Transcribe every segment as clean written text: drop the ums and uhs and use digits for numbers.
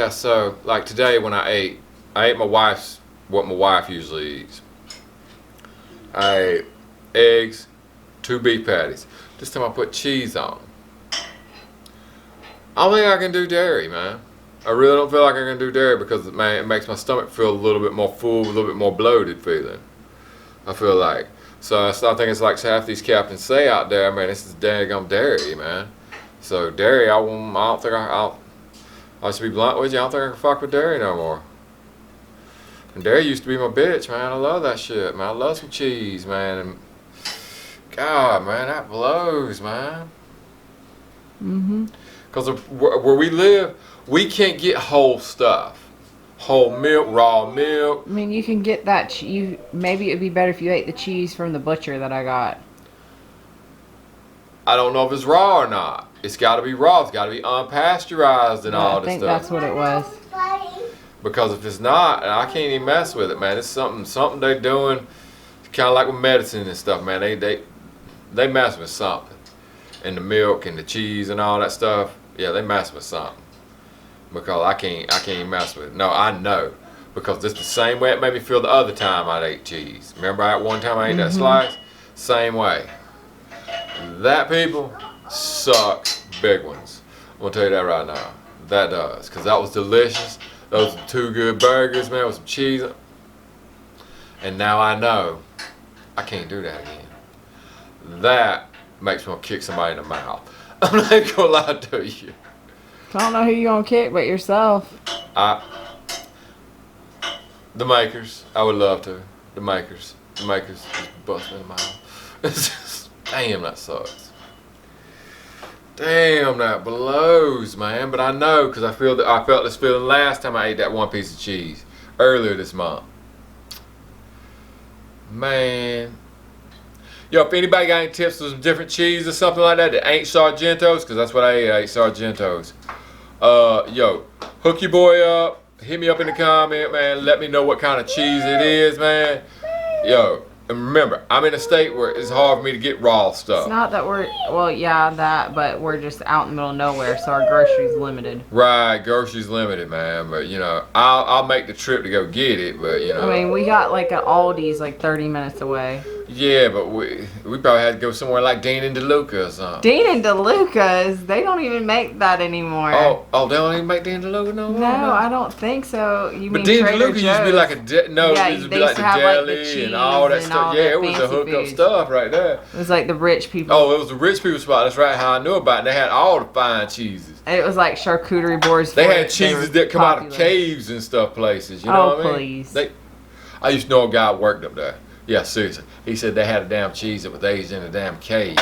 Yeah, so like today when I ate my wife's, what my wife usually eats. I ate eggs, 2 beef patties. This time I put cheese on. I don't think I can do dairy, man. I really don't feel like I can do dairy because, man, it makes my stomach feel a little bit more full, a little bit more bloated feeling. I feel like. So I think it's like half these captains say out there, man, this is daggum dairy, man. So dairy, I don't think I'll just be blunt with you, I don't think I can fuck with dairy no more. And dairy used to be my bitch, man. I love that shit, man. I love some cheese, man. And God, man, that blows, man. Because where we live, we can't get whole stuff. Whole milk, raw milk. I mean, you can get that. Maybe it'd be better if you ate the cheese from the butcher that I got. I don't know if it's raw or not. It's got to be raw. It's got to be unpasteurized and all this stuff. I think that's what it was. Because if it's not, I can't even mess with it, man. It's something they're doing, kind of like with medicine and stuff, man. They mess with something, and the milk and the cheese and all that stuff. Yeah, they mess with something. Because I can't mess with it. No, I know. Because it's the same way it made me feel the other time I ate cheese. Remember that one time I ate that slice? Same way. That, people, sucks big ones. I'm going to tell you that right now. That does. Because that was delicious. Those were 2 good burgers, man, with some cheese. And now I know I can't do that again. That makes me want to kick somebody in the mouth. I'm not going to lie to you. I don't know who you're going to kick but yourself. The makers. I would love to. The makers. The makers just bust me in the mouth. It's just, damn, that sucks. Damn, that blows, man. But I know because I felt this feeling last time I ate that 1 piece of cheese earlier this month. Man. Yo, if anybody got any tips for some different cheese or something like that ain't Sargentos, because that's what I ate. I ate Sargentos. Yo, hook your boy up. Hit me up in the comment, man. Let me know what kind of cheese it is, man. Yo, and remember, I'm in a state where it's hard for me to get raw stuff. It's not that but we're just out in the middle of nowhere, so our groceries limited. Right, groceries limited, man. But you know, I'll make the trip to go get it. But you know, I mean, we got like an Aldi's like 30 minutes away. Yeah, but we probably had to go somewhere like Dean and DeLuca or something. Dean and DeLuca's? They don't even make that anymore. Oh, they don't even make Dean and DeLuca no more? No, I don't think so. You but mean Dean and Trader DeLuca Joe's? used to be like yeah, it used to be like the deli and all that stuff. Yeah, it was the hooked up stuff right there. It was like the rich people. Oh, it was the rich people spot. That's right, how I knew about it. They had all the fine cheeses. And it was like charcuterie boards. They had cheeses that come out of caves and stuff places. You know what I mean? Please. I used to know a guy who worked up there. Yeah, seriously. He said they had a damn cheese that was aged in a damn cave.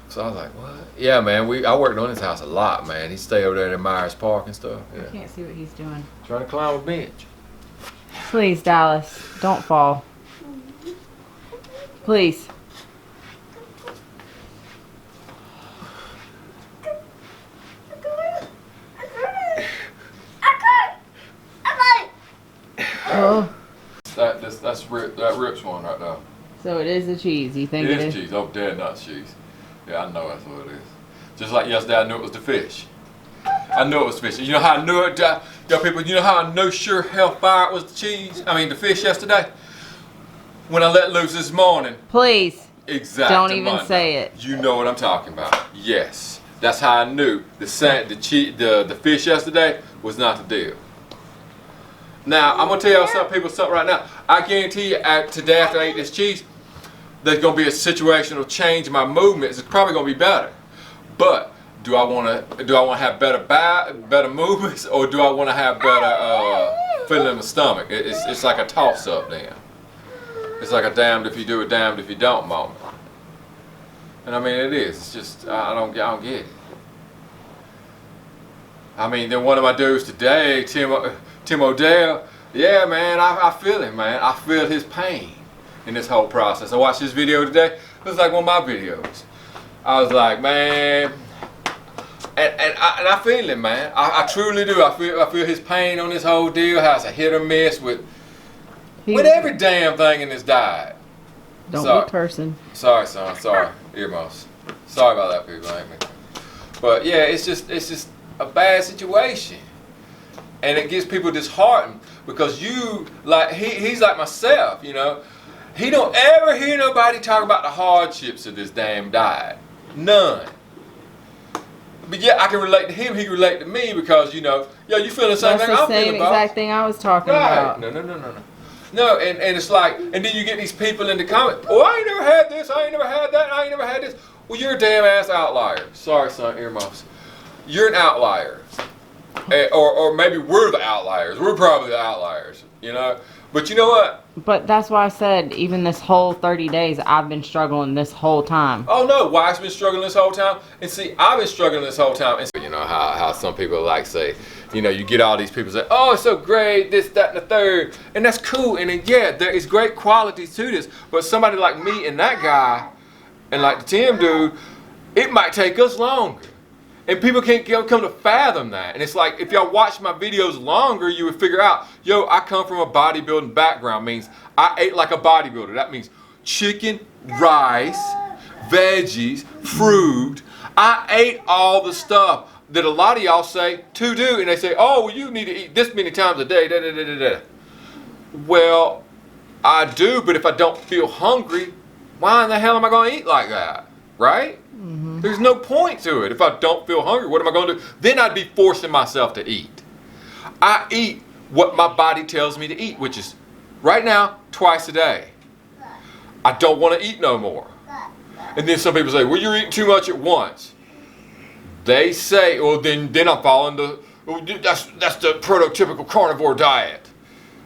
So I was like, what? Yeah, man. I worked on his house a lot, man. He stayed over there in Myers Park and stuff. Yeah. I can't see what he's doing. Trying to climb a bench. Please, Dallas, don't fall. Please. Oh. That rips one right now. So it is the cheese. You think it is cheese? Oh, dead nuts cheese. Yeah, I know that's what it is. Just like yesterday, I knew it was the fish. I knew it was fish. You know how I knew it, y'all people? You know how I know sure hell fire it was the cheese? I mean the fish yesterday. When I let loose this morning. Please. Exactly. Don't even say it. You know what I'm talking about. Yes, that's how I knew the fish yesterday was not the deal. Now, I'm going to tell y'all something right now. I guarantee you today after I eat this cheese, there's going to be a situational change in my movements. It's probably going to be better. But do I want to have better movements, or do I want to have better feeling in my stomach? It's like a toss-up then. It's like a damned if you do, a damned if you don't moment. And I mean, it is. It's just, I don't get it. I mean, then one of my dudes today, Tim O'Dell, yeah, man, I feel him, man. I feel his pain in this whole process. I watched his video today. It was like one of my videos. I was like, man, and I feel him, man. I truly do. I feel his pain on this whole deal. How it's a hit or miss with every damn thing in this diet. Don't be cursing. Sorry, son. Sorry, earmuffs. Sorry about that, people. But yeah, it's just a bad situation. And it gets people disheartened because he's like myself, you know. He don't ever hear nobody talk about the hardships of this damn diet. None. But yeah, I can relate to him, he can relate to me because, you know, yo, you feel the same thing I'm feeling about. That's the same exact thing I was talking about. No. No, and it's like, and then you get these people in the comments, oh, I ain't never had this, I ain't never had that, I ain't never had this. Well, you're a damn ass outlier. Sorry, son, earmuffs. You're an outlier. Or maybe we're the outliers. We're probably the outliers, you know? But you know what? But that's why I said, even this whole 30 days, I've been struggling this whole time. Oh no, Wife's been struggling this whole time. And see, I've been struggling this whole time. And you know how some people like say, you know, you get all these people say, oh, it's so great, this, that, and the third. And that's cool. And then, yeah, there is great qualities to this. But somebody like me and that guy, and like the Tim dude, it might take us longer. And people can't come to fathom that. And it's like, if y'all watch my videos longer, you would figure out, yo, I come from a bodybuilding background. Means I ate like a bodybuilder. That means chicken, rice, veggies, fruit. I ate all the stuff that a lot of y'all say to do. And they say, oh, well, you need to eat this many times a day. Da, da, da, da, da. Well, I do, but if I don't feel hungry, why in the hell am I going to eat like that? Right? Mm-hmm. There's no point to it. If I don't feel hungry, what am I going to do? Then I'd be forcing myself to eat. I eat what my body tells me to eat, which is right now, twice a day. I don't want to eat no more. And then some people say, well, you're eating too much at once. They say, well, then I'm following that's the prototypical carnivore diet.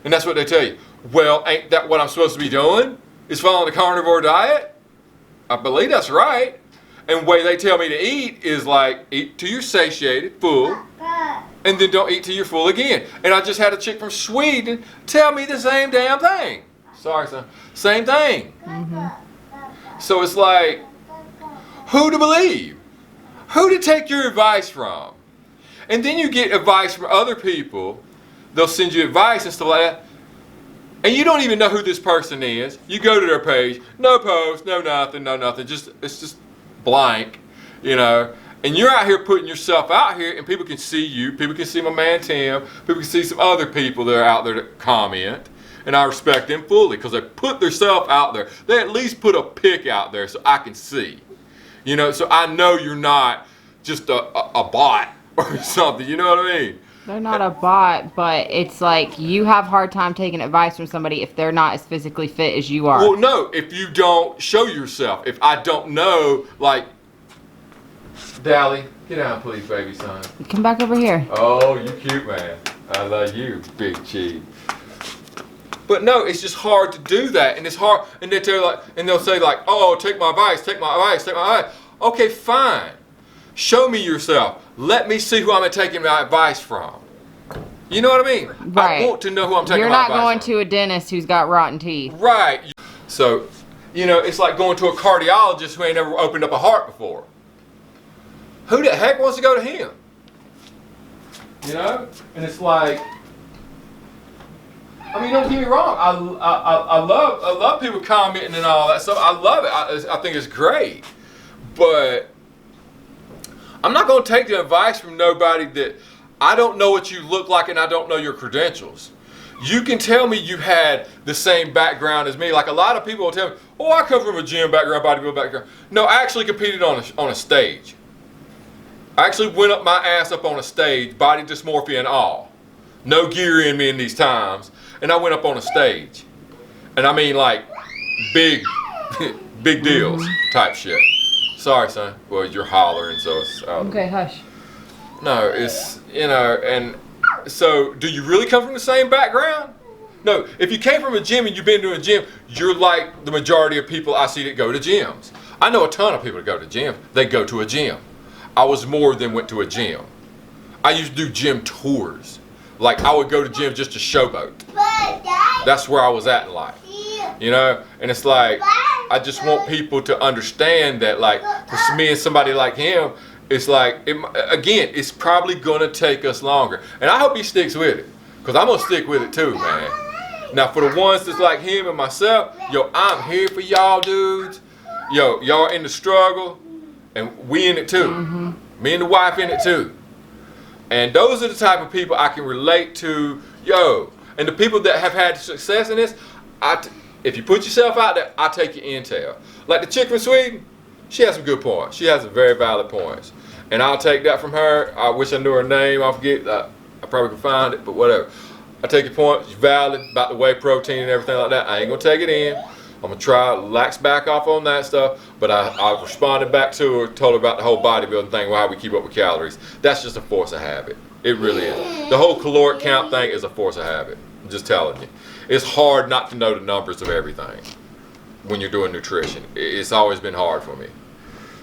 And that's what they tell you. Well, ain't that what I'm supposed to be doing? Is following the carnivore diet? I believe that's right. And the way they tell me to eat is like, eat till you're satiated, full, and then don't eat till you're full again. And I just had a chick from Sweden tell me the same damn thing. Sorry, son. Same thing. Mm-hmm. So it's like, who to believe? Who to take your advice from? And then you get advice from other people. They'll send you advice and stuff like that. And you don't even know who this person is. You go to their page, no post, no nothing. It's just blank, you know. And you're out here putting yourself out here, and people can see you. People can see my man Tim. People can see some other people that are out there that comment. And I respect them fully because they put themselves out there. They at least put a pic out there so I can see. You know, so I know you're not just a bot or something. You know what I mean? They're not a bot, but it's like you have a hard time taking advice from somebody if they're not as physically fit as you are. Well, no, if you don't show yourself. If I don't know, like, Dally, get down, please, baby son. Come back over here. Oh, you cute, man. I love you, big cheese. But no, it's just hard to do that, and it's hard. And they'll say like, oh, take my advice, take my advice, take my advice. Okay, fine. Show me yourself. Let me see who I'm taking my advice from. You know what I mean? Right. I want to know who I'm taking You're my advice from. You're not going to a dentist who's got rotten teeth. Right. So, you know, it's like going to a cardiologist who ain't never opened up a heart before. Who the heck wants to go to him? You know? And it's like, I mean, don't get me wrong. I love people commenting and all that stuff. I love it. I think it's great. But I'm not going to take the advice from nobody that I don't know what you look like and I don't know your credentials. You can tell me you had the same background as me. Like a lot of people will tell me, oh, I come from a gym background, bodybuilding background. No, I actually competed on a stage. I actually went up my ass up on a stage, body dysmorphia and all. No gear in me in these times. And I went up on a stage. And I mean like big deals type shit. Sorry, son. Well, you're hollering, so it's out. Okay, hush. No, it's, you know, and so do you really come from the same background? No, if you came from a gym and you've been to a gym, you're like the majority of people I see that go to gyms. I know a ton of people that go to gyms. They go to a gym. I was more than went to a gym. I used to do gym tours. Like I would go to gym just to showboat. That's where I was at in life. You know, and it's like, I just want people to understand that, like, for me and somebody like him, it's like, again, it's probably going to take us longer. And I hope he sticks with it, because I'm going to stick with it too, man. Now, for the ones that's like him and myself, yo, I'm here for y'all dudes. Yo, y'all in the struggle, and we in it too. Mm-hmm. Me and the wife in it too. And those are the type of people I can relate to, and the people that have had success in this, if you put yourself out there, I take your intel. Like the chick from Sweden, she has some good points. She has some very valid points. And I'll take that from her. I wish I knew her name. I forget. I probably could find it, but whatever. I take your point. It's valid about the whey protein and everything like that. I ain't going to take it in. I'm going to try to lax back off on that stuff. But I responded back to her, told her about the whole bodybuilding thing, how we keep up with calories. That's just a force of habit. It really is. The whole caloric count thing is a force of habit. I'm just telling you. It's hard not to know the numbers of everything when you're doing nutrition. It's always been hard for me.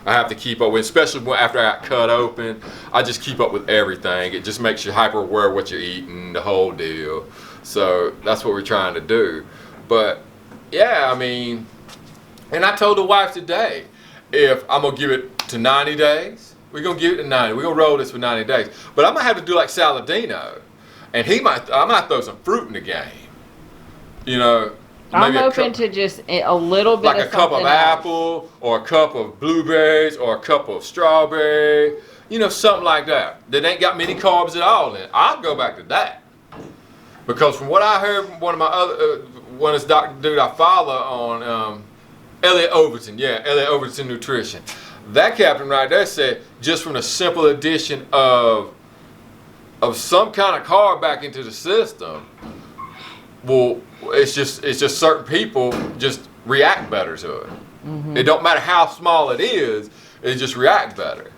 I have to keep up with, especially after I got cut open, I just keep up with everything. It just makes you hyper aware of what you're eating, the whole deal. So that's what we're trying to do. But yeah, I mean, and I told the wife today, if I'm gonna give it to 90 days, we're gonna give it to 90. We're gonna roll this for 90 days. But I'm gonna have to do like Saladino. And I might throw some fruit in the game. You know, I'm open to just a little bit like of a cup of else. apple, or a cup of blueberries, or a cup of strawberry, you know, something like that. That ain't got many carbs at all in it. I'll go back to that. Because from what I heard from one of my other, one of this doctor dude I follow on, Elliot Overton, Elliot Overton Nutrition. That captain right there said just from the simple addition of some kind of carb back into the system, well, it's just certain people just react better to it. Mm-hmm. It don't matter how small it is just react better.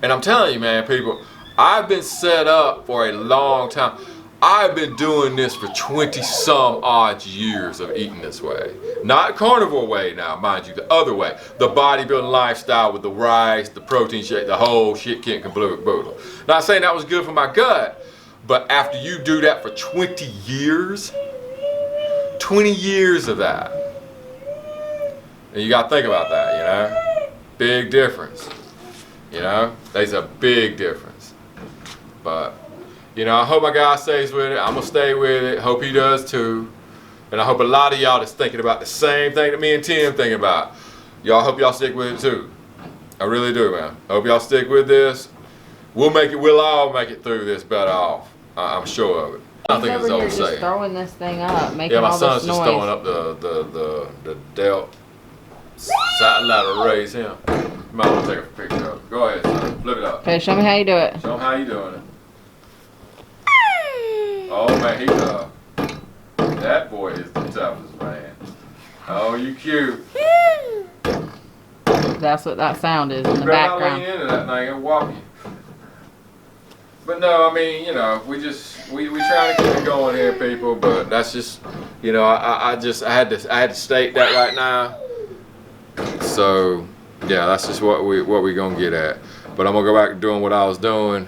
And I'm telling you, man, people, I've been set up for a long time. I've been doing this for 20-some odd years of eating this way. Not carnivore way now, mind you, the other way. The bodybuilding lifestyle with the rice, the protein shake, the whole shit kit and caboodle. Not saying that was good for my gut, but after you do that for 20 years, 20 years of that, and you gotta think about that, you know? Big difference. You know? There's a big difference. But, you know, I hope my guy stays with it. I'm gonna stay with it. Hope he does too. And I hope a lot of y'all that's thinking about the same thing that me and Tim thinking about. Y'all, hope y'all stick with it too. I really do, man. Hope y'all stick with this. We'll all make it through this better off. I'm sure of it. I think it's over here just throwing this thing up, making my all this son's noise. just throwing up the Delt satellite arrays. Him. You might want to take a picture of it. Go ahead, son. Flip it up. Okay, show me how you do it. Show him how you doing it. Oh man, that boy is the toughest man. Oh, you cute. That's what that sound is in the You better not background. lean into that thing and walk you. But no, I mean, you know, we trying to keep it going here, people. But that's just, you know, I had to state that right now. So yeah, that's just what we gonna get at. But I'm gonna go back to doing what I was doing.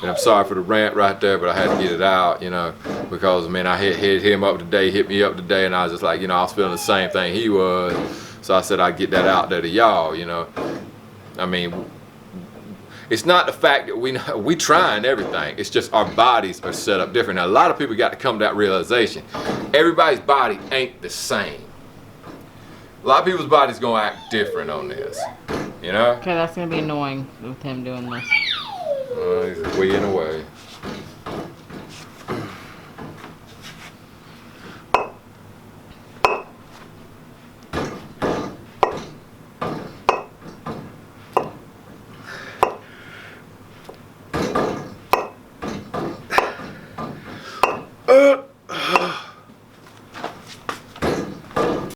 And I'm sorry for the rant right there, but I had to get it out, you know, because, man, I hit him up today, hit me up today, and I was just like, you know, I was feeling the same thing he was. So I said I'd get that out there to y'all, you know. I mean, it's not the fact that we trying everything. It's just our bodies are set up different. Now, a lot of people got to come to that realization. Everybody's body ain't the same. A lot of people's bodies going to act different on this, you know. Okay, that's going to be annoying with him doing this. He's weeing away.